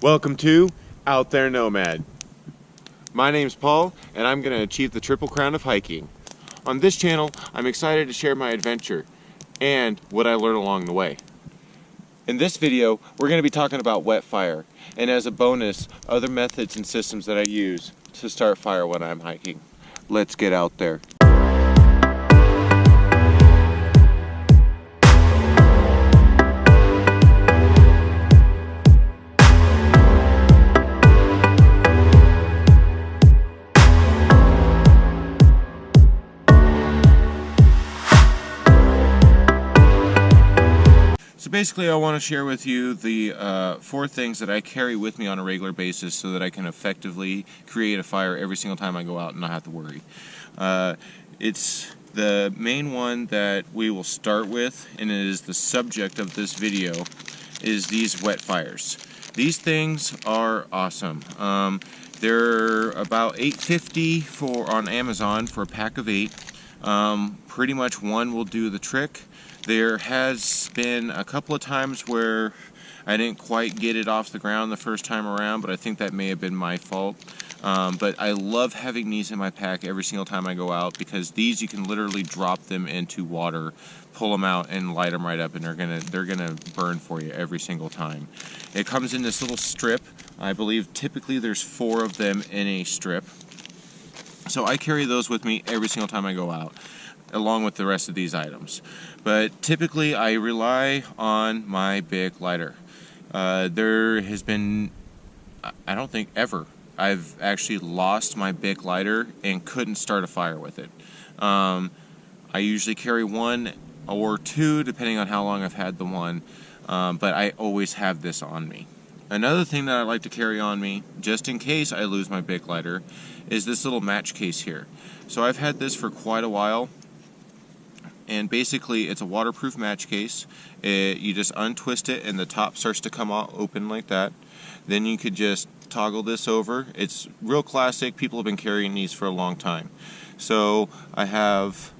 Welcome to Outtherenomad. My name's Paul, and I'm going to achieve the Triple Crown of hiking. On this channel, I'm excited to share my adventure and what I learn along the way. In this video, we're going to be talking about Wetfire, and as a bonus, other methods and systems that I use to start fire when I'm hiking. Let's get out there. So basically I want to share with you the 4 things that I carry with me on a regular basis so that I can effectively create a fire every single time I go out and not have to worry. It's the main one that we will start with, and it is the subject of this video, is these Wetfires. These things are awesome. They're about $8.50 on Amazon for a pack of 8. Pretty much one will do the trick. There has been a couple of times where I didn't quite get it off the ground the first time around, but I think that may have been my fault. But I love having these in my pack every single time I go out, because these you can literally drop them into water, pull them out, and light them right up, and they're gonna burn for you every single time. It comes in this little strip. I believe typically there's 4 of them in a strip. So I carry those with me every single time I go out, along with the rest of these items. But typically I rely on my big lighter. There has been, I don't think ever, I've actually lost my big lighter and couldn't start a fire with it. I usually carry 1 or 2 depending on how long I've had the one, but I always have this on me. Another thing that I like to carry on me, just in case I lose my big lighter, is this little match case here. So I've had this for quite a while, and basically it's a waterproof match case. You just untwist it and the top starts to come out open like that. Then you could just toggle this over. It's real classic. People have been carrying these for a long time. So I have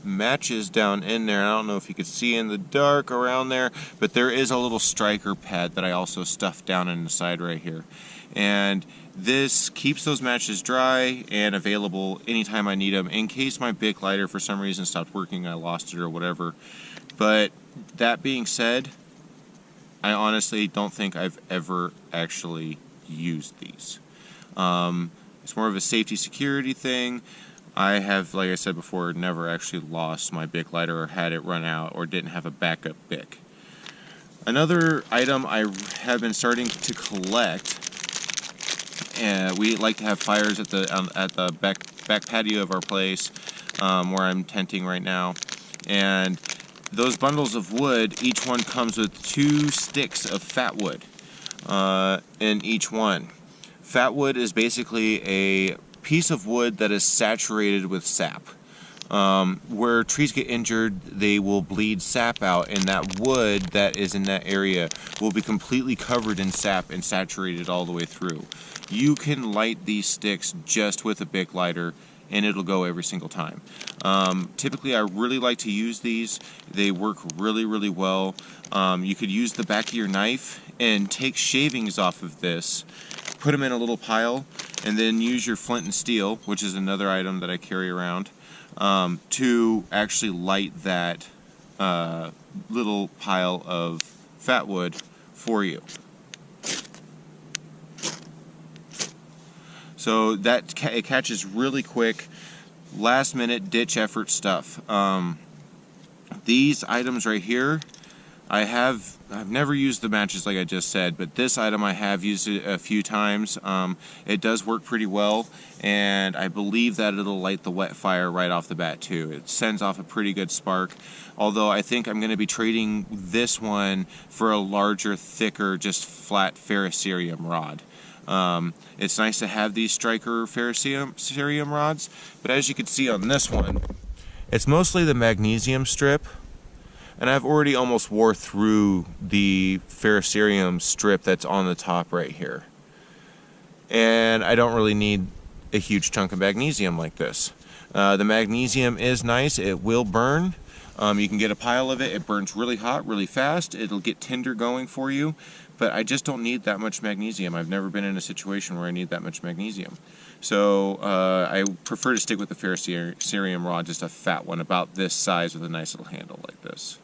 matches down in there. I don't know if you could see in the dark around there, but there is a little striker pad that I also stuffed down in the side right here. And this keeps those matches dry and available anytime I need them, in case my big lighter for some reason stopped working, I lost it or whatever. But that being said, I honestly don't think I've ever actually used these. It's more of a safety security thing. I have, like I said before, never actually lost my big lighter or had it run out or didn't have a backup bic. Another item I have been starting to collect, and we like to have fires at the back patio of our place, where I'm tenting right now, and those bundles of wood, each one comes with 2 sticks of fat wood in each one. Fat wood is basically a piece of wood that is saturated with sap. Where trees get injured, they will bleed sap out, and that wood that is in that area will be completely covered in sap and saturated all the way through. You can light these sticks just with a Bic lighter and it'll go every single time. Typically I really like to use these. They work really well. You could use the back of your knife and take shavings off of this, put them in a little pile, and then use your flint and steel, which is another item that I carry around, to actually light that little pile of fat wood for you. So that it catches really quick, last minute ditch effort stuff. These items right here, I've never used the matches like I just said, but this item I have used it a few times. It does work pretty well, and I believe that it'll light the wet fire right off the bat too. It sends off a pretty good spark, although I think I'm going to be trading this one for a larger, thicker, just flat ferrocerium rod. It's nice to have these striker ferrocerium rods, but as you can see on this one, it's mostly the magnesium strip, and I've already almost wore through the ferrocerium strip that's on the top right here. And I don't really need a huge chunk of magnesium like this. The magnesium is nice. It will burn. You can get a pile of it. It burns really hot, really fast. It'll get tinder going for you. but I just don't need that much magnesium. I've never been in a situation where I need that much magnesium. So I prefer to stick with the ferrocerium rod, just a fat one about this size with a nice little handle like this.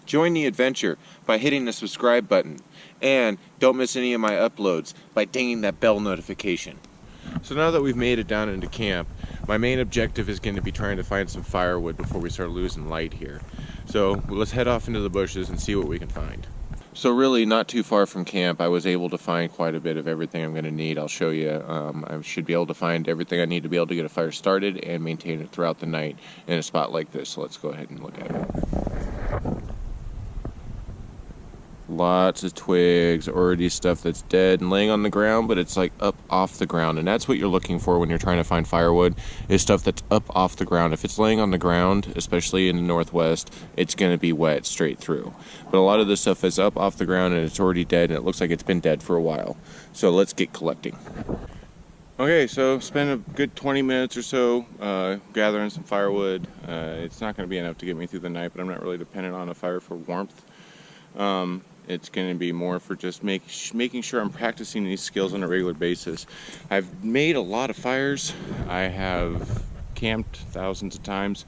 Join the adventure by hitting the subscribe button, and don't miss any of my uploads by dinging that bell notification. So now that we've made it down into camp, my main objective is going to be trying to find some firewood before we start losing light here. So let's head off into the bushes and see what we can find. So really not too far from camp, I was able to find quite a bit of everything I'm going to need. I'll show you. I should be able to find everything I need to be able to get a fire started and maintain it throughout the night in a spot like this. So let's go ahead and look at it. Lots of twigs, already stuff that's dead and laying on the ground, but it's like up off the ground, and that's what you're looking for when you're trying to find firewood, is stuff that's up off the ground. If it's laying on the ground, especially in the northwest, it's going to be wet straight through. But a lot of this stuff is up off the ground and it's already dead, and it looks like it's been dead for a while. So let's get collecting. Okay, so spend a good 20 minutes or so gathering some firewood. It's not going to be enough to get me through the night, but I'm not really dependent on a fire for warmth. It's going to be more for just making sure I'm practicing these skills on a regular basis. I've made a lot of fires. I have camped thousands of times,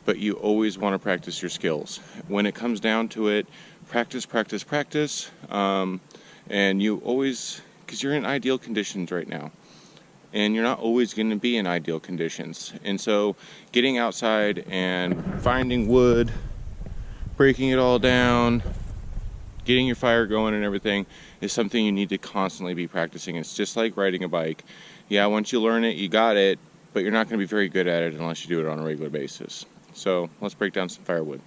but you always want to practice your skills. When it comes down to it, practice, practice, practice, and you always, because you're in ideal conditions right now, and you're not always going to be in ideal conditions. And so getting outside and finding wood, breaking it all down, getting your fire going and everything is something you need to constantly be practicing. It's just like riding a bike. Yeah, once you learn it, you got it, but you're not going to be very good at it unless you do it on a regular basis. So let's break down some firewood.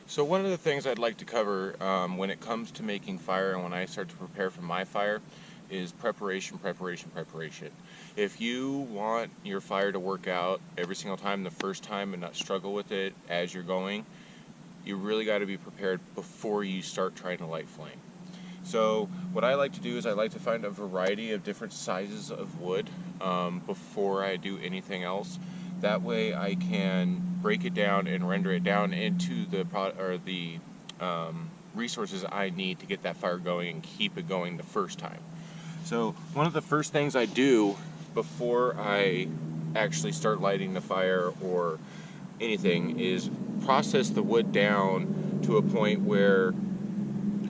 So one of the things I'd like to cover when it comes to making fire and when I start to prepare for my fire is preparation, preparation, preparation. If you want your fire to work out every single time the first time and not struggle with it as you're going, you really got to be prepared before you start trying to light flame. So what I like to do is I like to find a variety of different sizes of wood before I do anything else. That way I can break it down and render it down into the resources I need to get that fire going and keep it going the first time. So one of the first things I do before I actually start lighting the fire or anything is process the wood down to a point where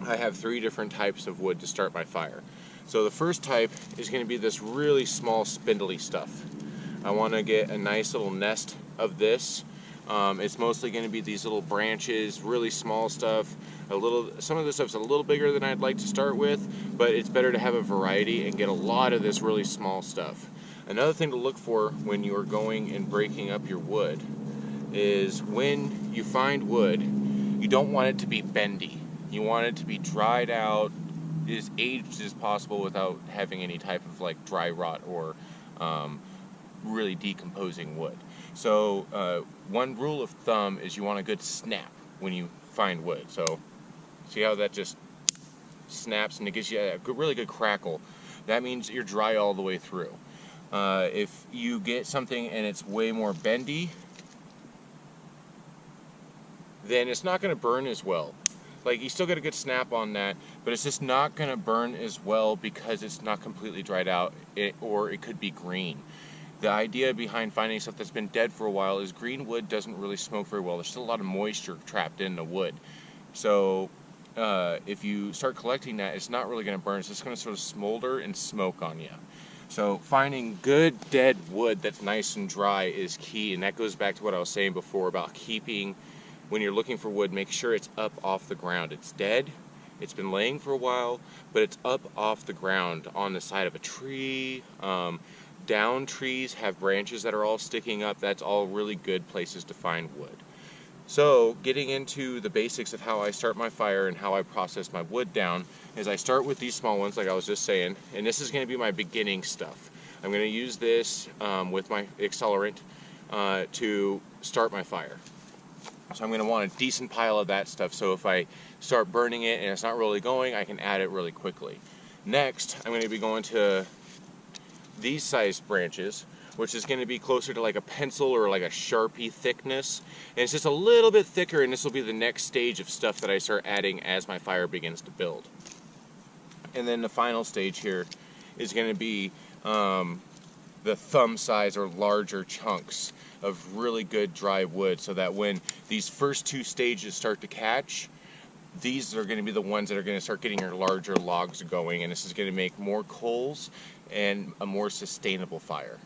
I have 3 different types of wood to start my fire. So the first type is going to be this really small spindly stuff. I want to get a nice little nest of this. It's mostly going to be these little branches, really small stuff. Some of this stuff's a little bigger than I'd like to start with, but it's better to have a variety and get a lot of this really small stuff. Another thing to look for when you are going and breaking up your wood is when you find wood, you don't want it to be bendy. You want it to be dried out, as aged as possible without having any type of like dry rot or really decomposing wood. So one rule of thumb is you want a good snap when you find wood. So see how that just snaps and it gives you a really good crackle. That means you're dry all the way through. If you get something and it's way more bendy, then it's not going to burn as well. Like, you still get a good snap on that, but it's just not going to burn as well because it's not completely dried out, or it could be green. The idea behind finding stuff that's been dead for a while is green wood doesn't really smoke very well. There's still a lot of moisture trapped in the wood. So if you start collecting that, it's not really going to burn. It's just going to sort of smolder and smoke on you. So finding good dead wood that's nice and dry is key, and that goes back to what I was saying before about keeping, when you're looking for wood, make sure it's up off the ground. It's dead, it's been laying for a while, but it's up off the ground on the side of a tree. Down trees have branches that are all sticking up. That's all really good places to find wood. So getting into the basics of how I start my fire and how I process my wood down is I start with these small ones like I was just saying, and this is going to be my beginning stuff. I'm going to use this with my accelerant to start my fire. So I'm going to want a decent pile of that stuff, so if I start burning it and it's not really going, I can add it really quickly. Next, I'm going to be going to these size branches, which is going to be closer to like a pencil or like a Sharpie thickness. And it's just a little bit thicker, and this will be the next stage of stuff that I start adding as my fire begins to build. And then the final stage here is going to be the thumb size or larger chunks of really good dry wood, so that when these first two stages start to catch, these are going to be the ones that are going to start getting your larger logs going, and this is going to make more coals and a more sustainable fire.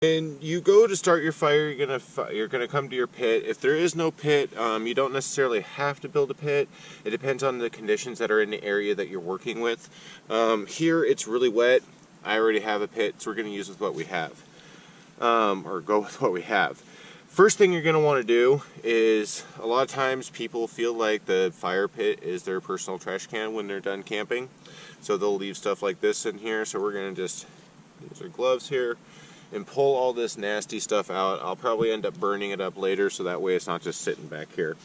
When you go to start your fire, you're gonna come to your pit. If there is no pit, you don't necessarily have to build a pit. It depends on the conditions that are in the area that you're working with. Here it's really wet. I already have a pit, so we're gonna use with what we have, or go with what we have. First thing you're gonna want to do is, a lot of times people feel like the fire pit is their personal trash can when they're done camping, so they'll leave stuff like this in here. So we're gonna just use our gloves here and pull all this nasty stuff out. I'll probably end up burning it up later, so that way it's not just sitting back here.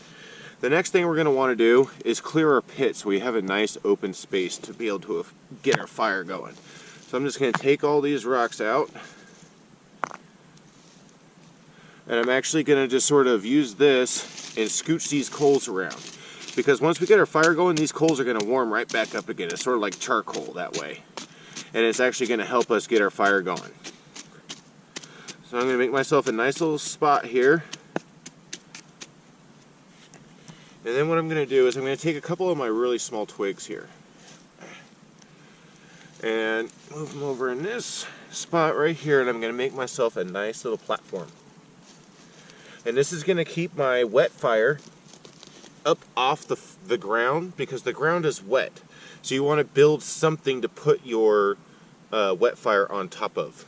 The next thing we're going to want to do is clear our pit so we have a nice open space to be able to get our fire going. So I'm just going to take all these rocks out, and I'm actually going to just sort of use this and scooch these coals around, because once we get our fire going, these coals are going to warm right back up again. It's sort of like charcoal that way, and it's actually going to help us get our fire going. So I'm going to make myself a nice little spot here. And then what I'm going to do is I'm going to take a couple of my really small twigs here and move them over in this spot right here, and I'm going to make myself a nice little platform. And this is going to keep my wet fire up off the ground, because the ground is wet. So you want to build something to put your wet fire on top of.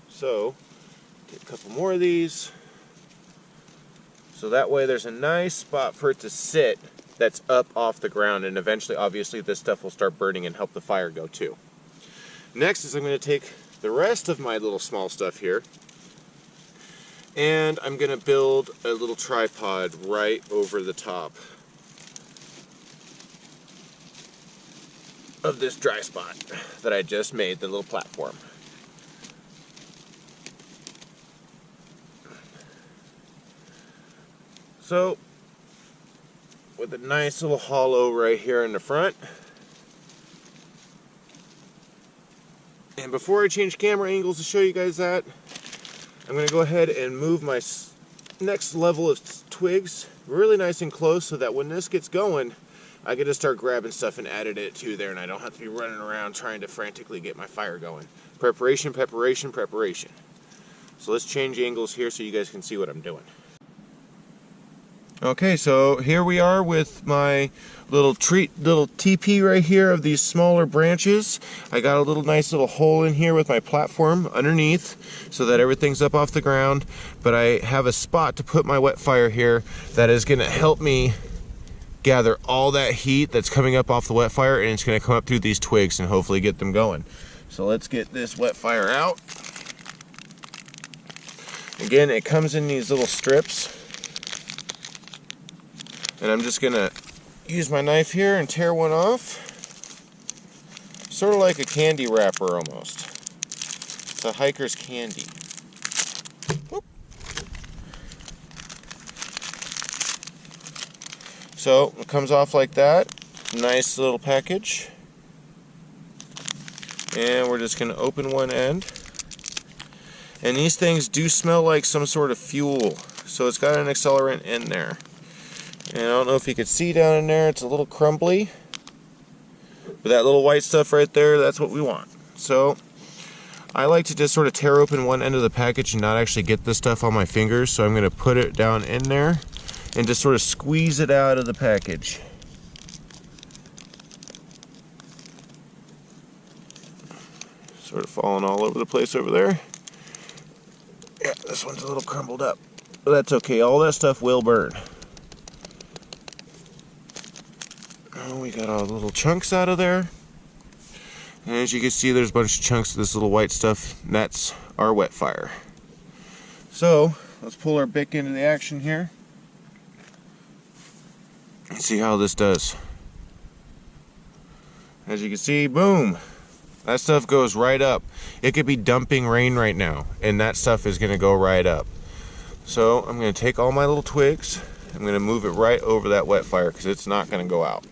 So get a couple more of these, so that way there's a nice spot for it to sit that's up off the ground, and eventually obviously this stuff will start burning and help the fire go too. Next is I'm going to take the rest of my little small stuff here, and I'm going to build a little tripod right over the top of this dry spot that I just made, the little platform. So, with a nice little hollow right here in the front. And before I change camera angles to show you guys that, I'm going to go ahead and move my next level of twigs really nice and close, so that when this gets going, I get to start grabbing stuff and adding it to there, and I don't have to be running around trying to frantically get my fire going. Preparation, preparation, preparation. So let's change angles here so you guys can see what I'm doing. Okay, so here we are with my little teepee right here of these smaller branches. I got a little nice little hole in here with my platform underneath so that everything's up off the ground, but I have a spot to put my wet fire here that is going to help me gather all that heat that's coming up off the wet fire, and it's going to come up through these twigs and hopefully get them going. So let's get this wet fire out. Again, it comes in these little strips. And I'm just going to use my knife here and tear one off. Sort of like a candy wrapper almost. It's a hiker's candy. Whoop. So it comes off like that. Nice little package. And we're just going to open one end. And these things do smell like some sort of fuel. So it's got an accelerant in there. And I don't know if you could see down in there, it's a little crumbly. But that little white stuff right there, that's what we want. So I like to just sort of tear open one end of the package and not actually get this stuff on my fingers. So I'm going to put it down in there and just sort of squeeze it out of the package. Sort of falling all over the place over there. Yeah, this one's a little crumbled up. But that's okay, all that stuff will burn. Oh, we got all the little chunks out of there. And as you can see, there's a bunch of chunks of this little white stuff. And that's our wet fire. So, let's pull our Bic into the action here. And see how this does. As you can see, boom! That stuff goes right up. It could be dumping rain right now, and that stuff is going to go right up. So I'm going to take all my little twigs, I'm going to move it right over that wet fire because it's not going to go out.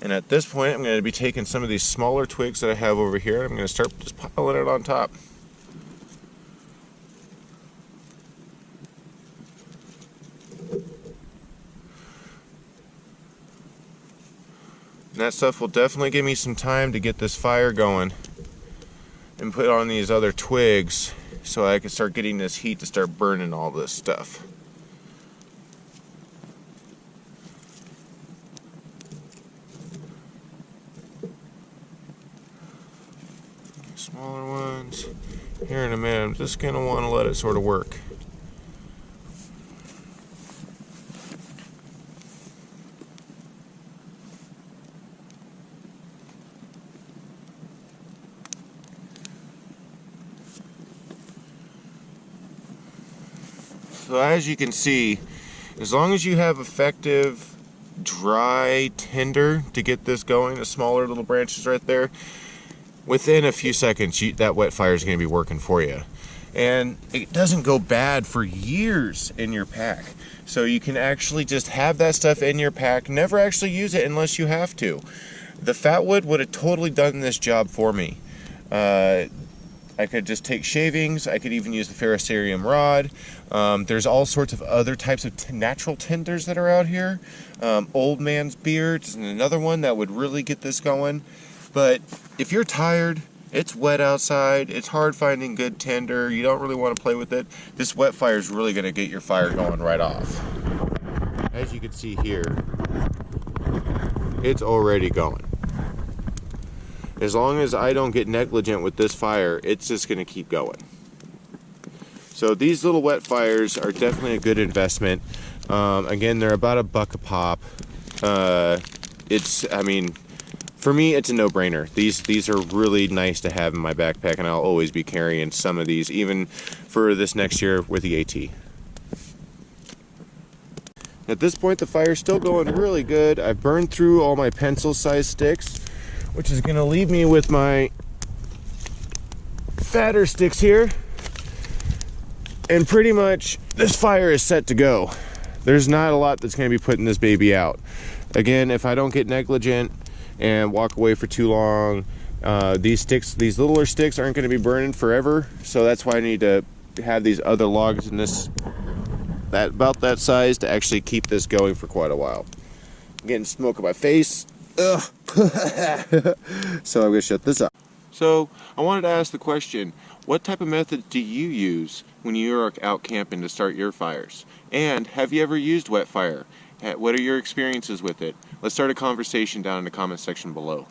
And at this point, I'm going to be taking some of these smaller twigs that I have over here, I'm going to start just piling it on top. And that stuff will definitely give me some time to get this fire going and put on these other twigs so I can start getting this heat to start burning all this stuff. Smaller ones. Here in a minute, I'm just going to want to let it sort of work. So as you can see, as long as you have effective dry tinder to get this going, the smaller little branches right there, within a few seconds that wet fire is going to be working for you. And it doesn't go bad for years in your pack. So you can actually just have that stuff in your pack, never actually use it unless you have to. The fat wood would have totally done this job for me. I could just take shavings. I could even use the ferrocerium rod. There's all sorts of other types of natural tinders that are out here. Old man's beards and another one that would really get this going. But if you're tired, it's wet outside, it's hard finding good tinder, you don't really want to play with it, this wet fire is really going to get your fire going right off. As you can see here, it's already going. As long as I don't get negligent with this fire, it's just going to keep going. So these little wet fires are definitely a good investment. Again, they're about $1 a pop. I mean, for me, it's a no-brainer. These are really nice to have in my backpack, and I'll always be carrying some of these, even for this next year with the AT. At this point, the fire's still going really good. I've burned through all my pencil-sized sticks, which is going to leave me with my fatter sticks here. And pretty much, this fire is set to go. There's not a lot that's going to be putting this baby out. Again, if I don't get negligent and walk away for too long, these littler sticks aren't going to be burning forever. So that's why I need to have these other logs in this, about that size, to actually keep this going for quite a while. I'm getting smoke on my face. Ugh. So I'm going to shut this up. So I wanted to ask the question, what type of method do you use when you're out camping to start your fires? And have you ever used wet fire? What are your experiences with it? Let's start a conversation down in the comment section below.